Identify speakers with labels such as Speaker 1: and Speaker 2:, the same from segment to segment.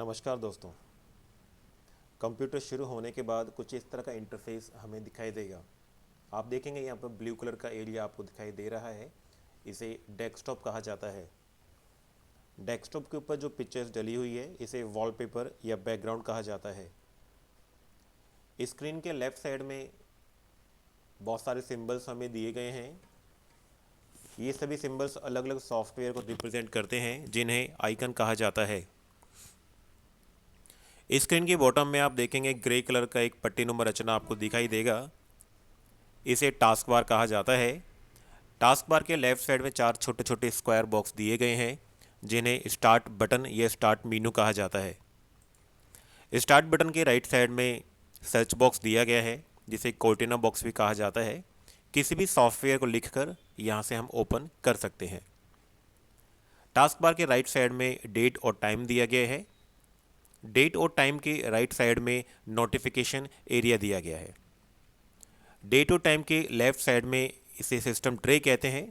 Speaker 1: नमस्कार दोस्तों। कंप्यूटर शुरू होने के बाद कुछ इस तरह का इंटरफेस हमें दिखाई देगा। आप देखेंगे यहाँ पर ब्लू कलर का एरिया आपको दिखाई दे रहा है। इसे डेस्कटॉप कहा जाता है। डेस्कटॉप के ऊपर जो पिक्चर्स डली हुई है इसे वॉलपेपर या बैकग्राउंड कहा जाता है। स्क्रीन के लेफ़्ट साइड में बहुत सारे सिंबल्स हमें दिए गए हैं। ये सभी सिंबल्स अलग अलग सॉफ्टवेयर को रिप्रेजेंट करते हैं जिन्हें आइकन कहा जाता है। स्क्रीन के बॉटम में आप देखेंगे ग्रे कलर का एक पट्टीनुमा रचना आपको दिखाई देगा। इसे टास्क बार कहा जाता है। टास्क बार के लेफ्ट साइड में 4 छोटे छोटे स्क्वायर बॉक्स दिए गए हैं जिन्हें स्टार्ट बटन या स्टार्ट मेनू कहा जाता है। स्टार्ट बटन के राइट साइड में सर्च बॉक्स दिया गया है जिसे कोर्टिना बॉक्स भी कहा जाता है। किसी भी सॉफ्टवेयर को लिखकर यहाँ से हम ओपन कर सकते हैं। टास्क बार के राइट साइड में डेट और टाइम दिया गया है। डेट और टाइम के राइट साइड में नोटिफिकेशन एरिया दिया गया है। डेट और टाइम के लेफ्ट साइड में इसे सिस्टम ट्रे कहते हैं।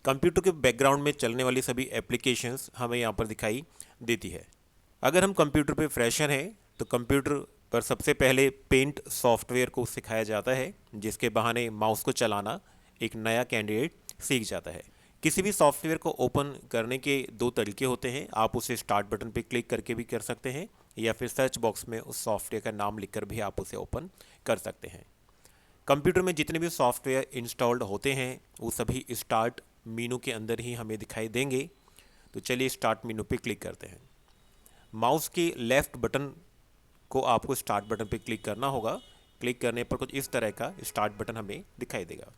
Speaker 1: कंप्यूटर के बैकग्राउंड में चलने वाली सभी एप्लीकेशंस हमें यहाँ पर दिखाई देती है। अगर हम कंप्यूटर पे फ्रेशर हैं तो कंप्यूटर पर सबसे पहले पेंट सॉफ्टवेयर को सिखाया जाता है, जिसके बहाने माउस को चलाना एक नया कैंडिडेट सीख जाता है। किसी भी सॉफ्टवेयर को ओपन करने के 2 तरीके होते हैं। आप उसे स्टार्ट बटन पर क्लिक करके भी कर सकते हैं या फिर सर्च बॉक्स में उस सॉफ्टवेयर का नाम लिखकर भी आप उसे ओपन कर सकते हैं। कंप्यूटर में जितने भी सॉफ्टवेयर इंस्टॉल्ड होते हैं वो सभी स्टार्ट मीनू के अंदर ही हमें दिखाई देंगे। तो चलिए स्टार्ट मीनू पे क्लिक करते हैं। माउस के लेफ़्ट बटन को आपको स्टार्ट बटन पे क्लिक करना होगा। क्लिक करने पर कुछ इस तरह का स्टार्ट बटन हमें दिखाई देगा।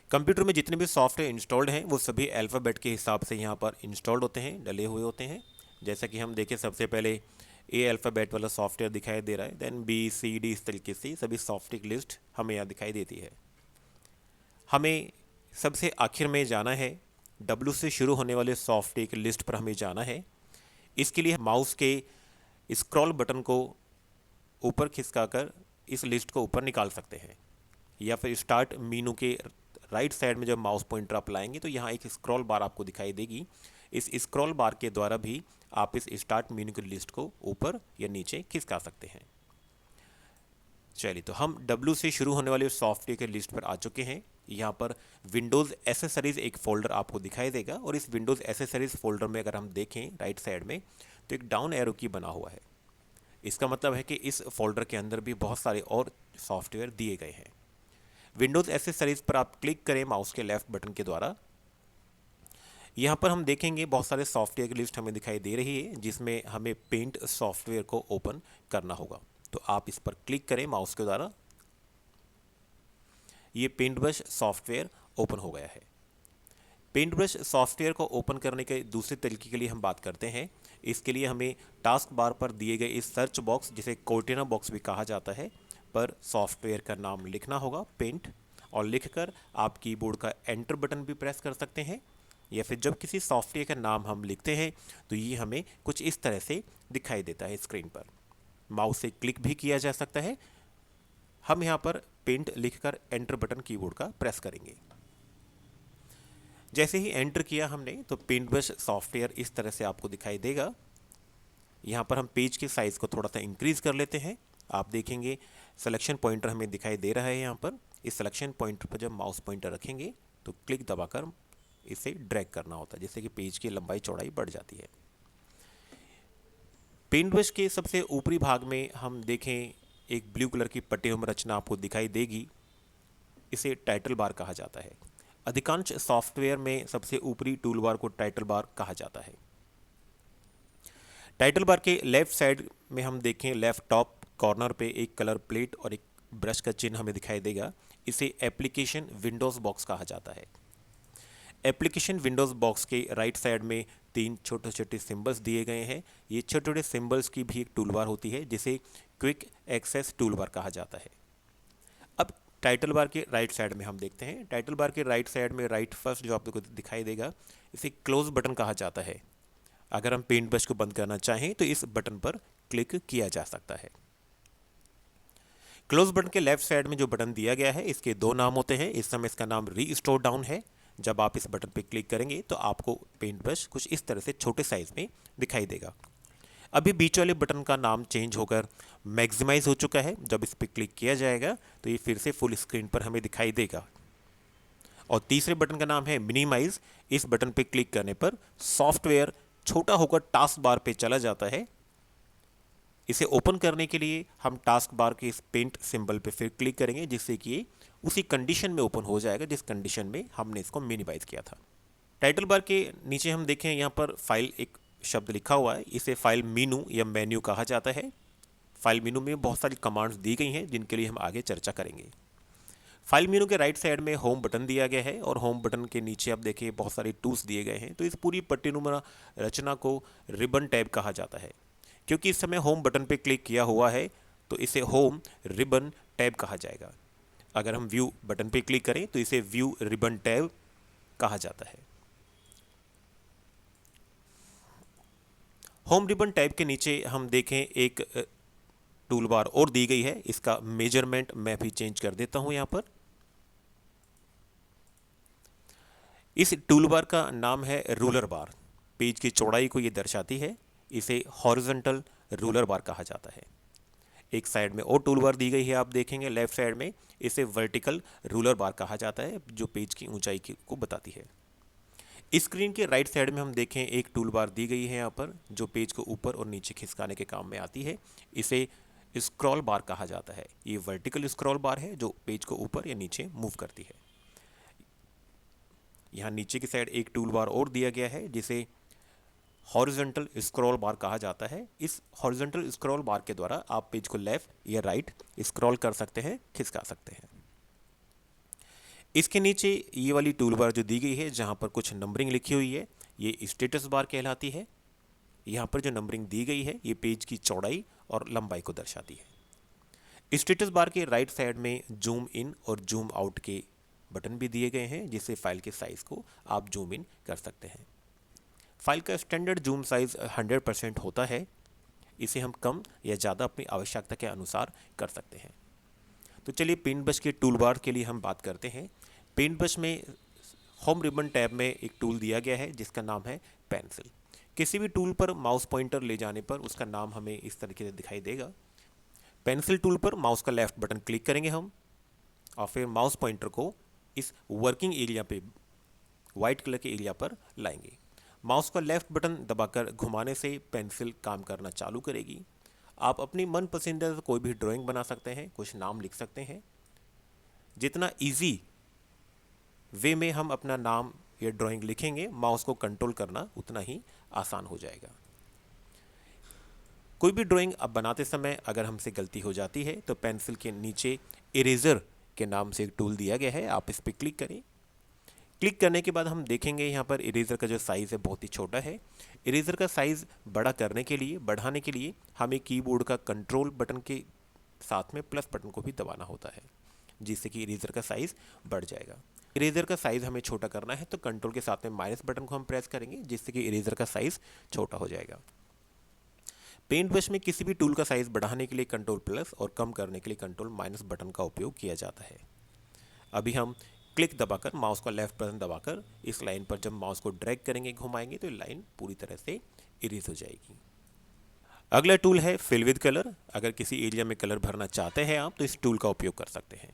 Speaker 1: कंप्यूटर में जितने भी सॉफ्टवेयर इंस्टॉल्ड हैं वो सभी अल्फ़ाबेट के हिसाब से यहाँ पर इंस्टॉल्ड होते हैं, डले हुए होते हैं। जैसा कि हम देखें, सबसे पहले ए अल्फ़ाबेट वाला सॉफ्टवेयर दिखाई दे रहा है, देन बी सी डी, इस तरीके से सभी सॉफ्टवेयर की लिस्ट हमें यहाँ दिखाई देती है। हमें सबसे आखिर में जाना है, डब्ल्यू से शुरू होने वाले सॉफ्टवेयर की लिस्ट पर हमें जाना है। इसके लिए माउस के स्क्रॉल बटन को ऊपर खिसकाकर इस लिस्ट को ऊपर निकाल सकते हैं, या फिर स्टार्ट मीनू के राइट साइड में जब माउस पॉइंटर आप लाएंगे तो यहाँ एक स्क्रॉल बार आपको दिखाई देगी। इस स्क्रॉल बार के द्वारा भी आप इस स्टार्ट मीनू की लिस्ट को ऊपर या नीचे खिसका सकते हैं। चलिए, तो हम डब्ल्यू से शुरू होने वाले सॉफ्टवेयर के लिस्ट पर आ चुके हैं। यहाँ पर विंडोज़ एसेसरीज़ एक फ़ोल्डर आपको दिखाई देगा, और इस विंडोज़ एसेसरीज़ फ़ोल्डर में अगर हम देखें राइट साइड में तो एक डाउन एरो की बना हुआ है। इसका मतलब है कि इस फोल्डर के अंदर भी बहुत सारे और सॉफ्टवेयर दिए गए हैं। विंडोज़ एसेसरीज़ पर आप क्लिक करें माउस के लेफ़्ट बटन के द्वारा। यहाँ पर हम देखेंगे बहुत सारे सॉफ्टवेयर की लिस्ट हमें दिखाई दे रही है, जिसमें हमें पेंट सॉफ्टवेयर को ओपन करना होगा। तो आप इस पर क्लिक करें माउस के द्वारा। ये पेंट ब्रश सॉफ्टवेयर ओपन हो गया है। पेंट ब्रश सॉफ्टवेयर को ओपन करने के दूसरे तरीके के लिए हम बात करते हैं। इसके लिए हमें टास्क बार पर दिए गए इस सर्च बॉक्स, जिसे कोर्टिना बॉक्स भी कहा जाता है, पर सॉफ्टवेयर का नाम लिखना होगा, पेंट, और लिखकर आप कीबोर्ड का एंटर बटन भी प्रेस कर सकते हैं। या फिर जब किसी सॉफ्टवेयर का नाम हम लिखते हैं तो ये हमें कुछ इस तरह से दिखाई देता है स्क्रीन पर। माउस से क्लिक भी किया जा सकता है। हम यहाँ पर पेंट लिखकर एंटर बटन कीबोर्ड का प्रेस करेंगे। जैसे ही एंटर किया हमने तो पेंट ब्रश सॉफ्टवेयर इस तरह से आपको दिखाई देगा। यहाँ पर हम पेज के साइज़ को थोड़ा सा इंक्रीज़ कर लेते हैं। आप देखेंगे सिलेक्शन पॉइंटर हमें दिखाई दे रहा है। यहाँ पर इस सिलेक्शन पॉइंटर पर जब माउस पॉइंटर रखेंगे तो क्लिक दबाकर इसे ड्रैग करना होता है, जिससे कि पेज की लंबाई चौड़ाई बढ़ जाती है। पेंट ब्रश के सबसे ऊपरी भाग में हम देखें एक ब्लू कलर की पट्टीनुमा रचना आपको दिखाई देगी। इसे टाइटल बार कहा जाता है। अधिकांश सॉफ्टवेयर में सबसे ऊपरी टूल बार को टाइटल बार कहा जाता है। टाइटल बार के लेफ्ट साइड में हम देखें लेफ्ट टॉप कॉर्नर पे एक कलर प्लेट और एक ब्रश का चिन्ह हमें दिखाई देगा। इसे एप्लीकेशन विंडोज़ बॉक्स कहा जाता है। एप्लीकेशन विंडोज़ बॉक्स के राइट साइड में 3 छोटे छोटे सिंबल्स दिए गए हैं। ये छोटे छोटे सिंबल्स की भी एक टूल बार होती है, जिसे क्विक एक्सेस टूल बार कहा जाता है। अब टाइटल बार के राइट साइड में हम देखते हैं। टाइटल बार के राइट साइड में राइट फर्स्ट जो आपको दिखाई देगा, इसे क्लोज बटन कहा जाता है। अगर हम पेंट ब्रश को बंद करना चाहें तो इस बटन पर क्लिक किया जा सकता है। क्लोज बटन के लेफ्ट साइड में जो बटन दिया गया है, इसके 2 नाम होते हैं। इस समय इसका नाम रीस्टोर डाउन है, जब आप इस बटन पे क्लिक करेंगे तो आपको पेंट ब्रश कुछ इस तरह से छोटे साइज में दिखाई देगा। अभी बीच वाले बटन का नाम चेंज होकर मैक्सिमाइज हो चुका है। जब इस पर क्लिक किया जाएगा तो ये फिर से फुल स्क्रीन पर हमें दिखाई देगा। और तीसरे बटन का नाम है मिनिमाइज। इस बटन पे क्लिक करने पर सॉफ्टवेयर छोटा होकर टास्क बार पे चला जाता है। इसे ओपन करने के लिए हम टास्क बार के इस पेंट सिंबल पे फिर क्लिक करेंगे, जिससे कि ये उसी कंडीशन में ओपन हो जाएगा जिस कंडीशन में हमने इसको मिनिमाइज किया था। टाइटल बार के नीचे हम देखें यहाँ पर फाइल एक शब्द लिखा हुआ है, इसे फाइल मेनू या मेन्यू कहा जाता है। फाइल मेनू में बहुत सारी कमांड्स दी गई हैं जिनके लिए हम आगे चर्चा करेंगे। फाइल मेनू के राइट साइड में होम बटन दिया गया है और होम बटन के नीचे आप देखिए बहुत सारे टूल्स दिए गए हैं। तो इस पूरी पट्टीनुमा रचना को रिबन टैब कहा जाता है। क्योंकि इस समय होम बटन पे क्लिक किया हुआ है तो इसे होम रिबन टैब कहा जाएगा। अगर हम व्यू बटन पे क्लिक करें तो इसे व्यू रिबन टैब कहा जाता है। होम रिबन टैब के नीचे हम देखें एक टूल बार और दी गई है। इसका मेजरमेंट मैं भी चेंज कर देता हूं। यहां पर इस टूल बार का नाम है रूलर बार। पेज की चौड़ाई को ये दर्शाती है। इसे हॉरिजॉन्टल रूलर बार कहा जाता है। एक साइड में और टूल बार दी गई है, आप देखेंगे लेफ्ट साइड में, इसे वर्टिकल रूलर बार कहा जाता है जो पेज की ऊंचाई को बताती है। स्क्रीन के राइट साइड में हम देखें एक टूल बार दी गई है यहाँ पर जो पेज को ऊपर और नीचे खिसकाने के काम में आती है। इसे स्क्रॉल बार कहा जाता है। ये वर्टिकल स्क्रॉल बार है जो पेज को ऊपर या नीचे मूव करती है। यहाँ नीचे की साइड एक टूल बार और दिया गया है जिसे हॉरिजॉन्टल स्क्रॉल बार कहा जाता है। इस हॉरिजॉन्टल स्क्रॉल बार के द्वारा आप पेज को लेफ्ट या राइट स्क्रॉल कर सकते हैं, खिसका सकते हैं। इसके नीचे ये वाली टूल बार जो दी गई है जहाँ पर कुछ नंबरिंग लिखी हुई है, ये स्टेटस बार कहलाती है। यहाँ पर जो नंबरिंग दी गई है ये पेज की चौड़ाई और लंबाई को दर्शाती है। स्टेटस बार के राइट साइड में जूम इन और जूम आउट के बटन भी दिए गए हैं जिससे फाइल के साइज को आप जूम इन कर सकते हैं। फाइल का स्टैंडर्ड जूम साइज 100% होता है। इसे हम कम या ज़्यादा अपनी आवश्यकता के अनुसार कर सकते हैं। तो चलिए पेंट ब्रश के टूल बार के लिए हम बात करते हैं। पेंट ब्रश में होम रिबन टैब में एक टूल दिया गया है जिसका नाम है पेंसिल। किसी भी टूल पर माउस पॉइंटर ले जाने पर उसका नाम हमें इस तरीके से दिखाई देगा। पेंसिल टूल पर माउस का लेफ्ट बटन क्लिक करेंगे हम और फिर माउस पॉइंटर को इस वर्किंग एरिया पे, वाइट कलर के एरिया पर लाएंगे। माउस का लेफ्ट बटन दबाकर घुमाने से पेंसिल काम करना चालू करेगी। आप अपनी मन पसंदीदा कोई भी ड्राइंग बना सकते हैं, कुछ नाम लिख सकते हैं। जितना इजी वे में हम अपना नाम या ड्राइंग लिखेंगे, माउस को कंट्रोल करना उतना ही आसान हो जाएगा। कोई भी ड्राइंग अब बनाते समय अगर हमसे गलती हो जाती है तो पेंसिल के नीचे इरेजर के नाम से एक टूल दिया गया है, आप इस पर क्लिक करें। क्लिक करने के बाद हम देखेंगे यहाँ पर इरेजर का जो साइज़ है बहुत ही छोटा है। इरेजर का साइज़ बड़ा करने के लिए, बढ़ाने के लिए हमें कीबोर्ड का कंट्रोल बटन के साथ में प्लस बटन को भी दबाना होता है जिससे कि इरेजर का साइज़ बढ़ जाएगा। इरेजर का साइज़ हमें छोटा करना है तो कंट्रोल के साथ में माइनस बटन को हम प्रेस करेंगे जिससे कि इरेजर का साइज़ छोटा हो जाएगा। पेंट ब्रश में किसी भी टूल का साइज़ बढ़ाने के लिए कंट्रोल प्लस और कम करने के लिए कंट्रोल माइनस बटन का उपयोग किया जाता है। अभी हम क्लिक दबाकर, माउस का लेफ्ट बटन दबाकर इस लाइन पर जब माउस को ड्रैग करेंगे, घुमाएंगे तो लाइन पूरी तरह से इरेज हो जाएगी। अगला टूल है फिल विद कलर। अगर किसी एरिया में कलर भरना चाहते हैं आप तो इस टूल का उपयोग कर सकते हैं।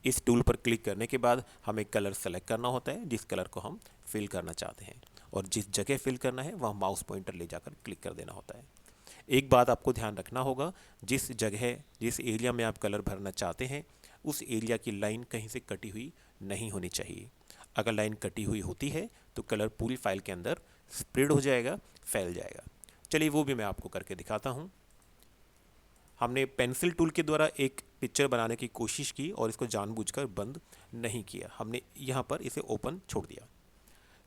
Speaker 1: इस टूल पर क्लिक करने के बाद हमें कलर सेलेक्ट करना होता है जिस कलर को हम फिल करना चाहते हैं और जिस जगह फिल करना है वह माउस पॉइंटर ले जाकर क्लिक कर देना होता है। एक बात आपको ध्यान रखना होगा, जिस जगह, जिस एरिया में आप कलर भरना चाहते हैं उस एरिया की लाइन कहीं से कटी हुई नहीं होनी चाहिए। अगर लाइन कटी हुई होती है तो कलर पूरी फाइल के अंदर स्प्रेड हो जाएगा, फैल जाएगा। चलिए वो भी मैं आपको करके दिखाता हूँ। हमने पेंसिल टूल के द्वारा एक पिक्चर बनाने की कोशिश की और इसको जानबूझकर बंद नहीं किया, हमने यहाँ पर इसे ओपन छोड़ दिया।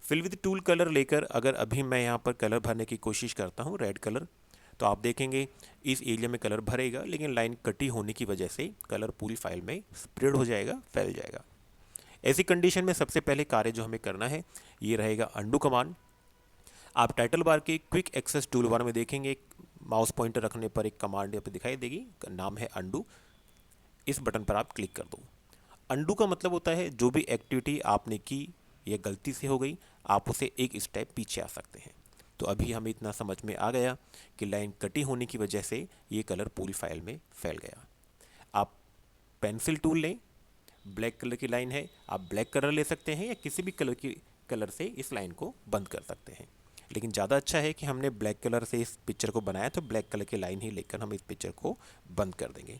Speaker 1: फिल विद टूल कलर लेकर अगर अभी मैं यहाँ पर कलर भरने की कोशिश करता हूँ, रेड कलर, तो आप देखेंगे इस एरिया में कलर भरेगा लेकिन लाइन कटी होने की वजह से कलर पूरी फाइल में स्प्रेड हो जाएगा, फैल जाएगा। ऐसी कंडीशन में सबसे पहले कार्य जो हमें करना है ये रहेगा अंडू कमांड। आप टाइटल बार के क्विक एक्सेस टूल बार में देखेंगे माउस पॉइंटर रखने पर एक कमांड यहाँ पर दिखाई देगी, नाम है अंडू। इस बटन पर आप क्लिक कर दो। अंडू का मतलब होता है जो भी एक्टिविटी आपने की या गलती से हो गई, आप उसे एक स्टेप पीछे आ सकते हैं। तो अभी हमें इतना समझ में आ गया कि लाइन कटी होने की वजह से ये कलर पूरी फाइल में फैल गया। आप पेंसिल टूल लें, ब्लैक कलर की लाइन है, आप ब्लैक कलर ले सकते हैं या किसी भी कलर से इस लाइन को बंद कर सकते हैं। लेकिन ज़्यादा अच्छा है कि हमने ब्लैक कलर से इस पिक्चर को बनाया, तो ब्लैक कलर की लाइन ही लेकर हम इस पिक्चर को बंद कर देंगे।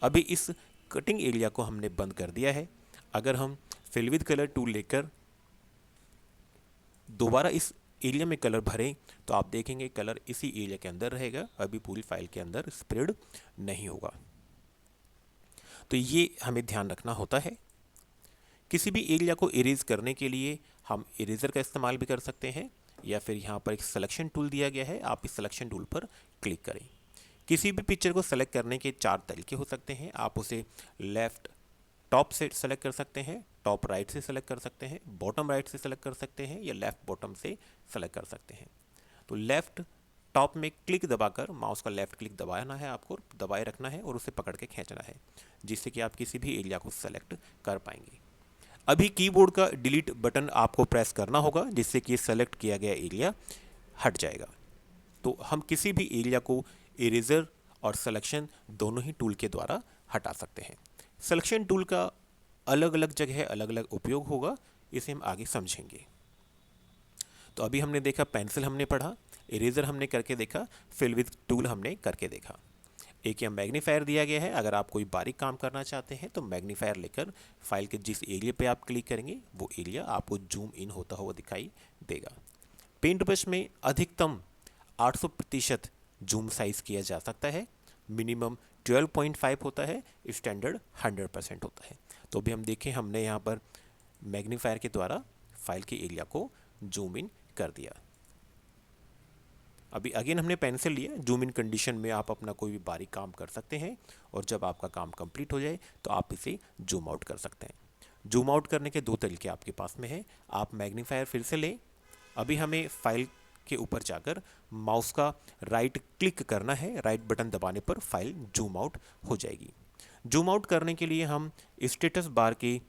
Speaker 1: अभी इस कटिंग एरिया को हमने बंद कर दिया है। अगर हम फिल विद कलर टूल लेकर दोबारा इस एरिया में कलर भरें तो आप देखेंगे कलर इसी एरिया के अंदर रहेगा, अभी पूरी फाइल के अंदर स्प्रेड नहीं होगा। तो ये हमें ध्यान रखना होता है। किसी भी एरिया को इरेज करने के लिए हम इरेजर का इस्तेमाल भी कर सकते हैं, या फिर यहाँ पर एक सिलेक्शन टूल दिया गया है, आप इस सिलेक्शन टूल पर क्लिक करें। किसी भी पिक्चर को सेलेक्ट करने के 4 तरीके हो सकते हैं। आप उसे लेफ्ट टॉप से सेलेक्ट कर सकते हैं, टॉप राइट से सेलेक्ट कर सकते हैं, बॉटम राइट से सेलेक्ट कर सकते हैं, या लेफ्ट बॉटम से सेलेक्ट कर सकते हैं। तो लेफ्ट टॉप में क्लिक दबाकर माउस का लेफ्ट क्लिक दबाना है, आपको दबाए रखना है और उसे पकड़ के खींचना है, जिससे कि आप किसी भी एरिया को सेलेक्ट कर पाएंगे। अभी कीबोर्ड का डिलीट बटन आपको प्रेस करना होगा, जिससे कि सेलेक्ट किया गया एरिया हट जाएगा। तो हम किसी भी एरिया को इरेजर और सिलेक्शन दोनों ही टूल के द्वारा हटा सकते हैं। सिलेक्शन टूल का अलग अलग जगह अलग अलग उपयोग होगा, इसे हम आगे समझेंगे। तो अभी हमने देखा पेंसिल हमने पढ़ा, इरेजर हमने करके देखा, फिल विद टूल हमने करके देखा। एक यहाँ मैग्नीफायर दिया गया है, अगर आप कोई बारीक काम करना चाहते हैं तो मैग्नीफायर लेकर फाइल के जिस एरिया पे आप क्लिक करेंगे वो एरिया आपको जूम इन होता हुआ दिखाई देगा। पेंट ब्रश में अधिकतम 800% जूम साइज किया जा सकता है, मिनिमम 12.5 होता है, स्टैंडर्ड 100% होता है। तो अभी हम देखें, हमने यहाँ पर मैग्नीफायर के द्वारा फाइल के एरिया को जूम इन कर दिया। अभी अगेन हमने पेंसिल लिया, जूम इन कंडीशन में आप अपना कोई भी बारीक काम कर सकते हैं, और जब आपका काम कंप्लीट हो जाए तो आप इसे जूम आउट कर सकते हैं। जूम आउट करने के 2 तरीके आपके पास में है। आप मैग्नीफायर फिर से लें, अभी हमें फाइल के ऊपर जाकर माउस का राइट क्लिक करना है, राइट बटन दबाने पर फाइल जूम आउट हो जाएगी। जूम आउट करने के लिए हम स्टेटस बार के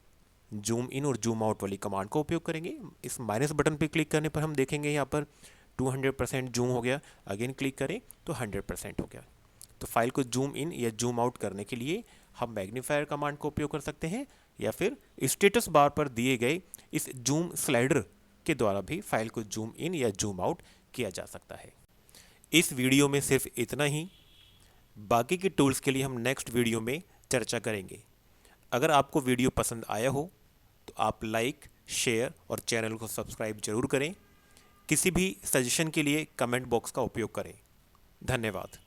Speaker 1: जूम इन और जूम आउट वाली कमांड का उपयोग करेंगे। इस माइनस बटन पर क्लिक करने पर हम देखेंगे यहाँ पर 200% जूम हो गया, अगेन क्लिक करें तो 100% हो गया। तो फाइल को जूम इन या जूम आउट करने के लिए हम मैग्नीफायर कमांड का उपयोग कर सकते हैं, या फिर स्टेटस बार पर दिए गए इस जूम स्लाइडर के द्वारा भी फाइल को जूम इन या जूम आउट किया जा सकता है। इस वीडियो में सिर्फ इतना ही, बाकी के टूल्स के लिए हम नेक्स्ट वीडियो में चर्चा करेंगे। अगर आपको वीडियो पसंद आया हो तो आप लाइक, शेयर और चैनल को सब्सक्राइब जरूर करें। किसी भी सजेशन के लिए कमेंट बॉक्स का उपयोग करें। धन्यवाद।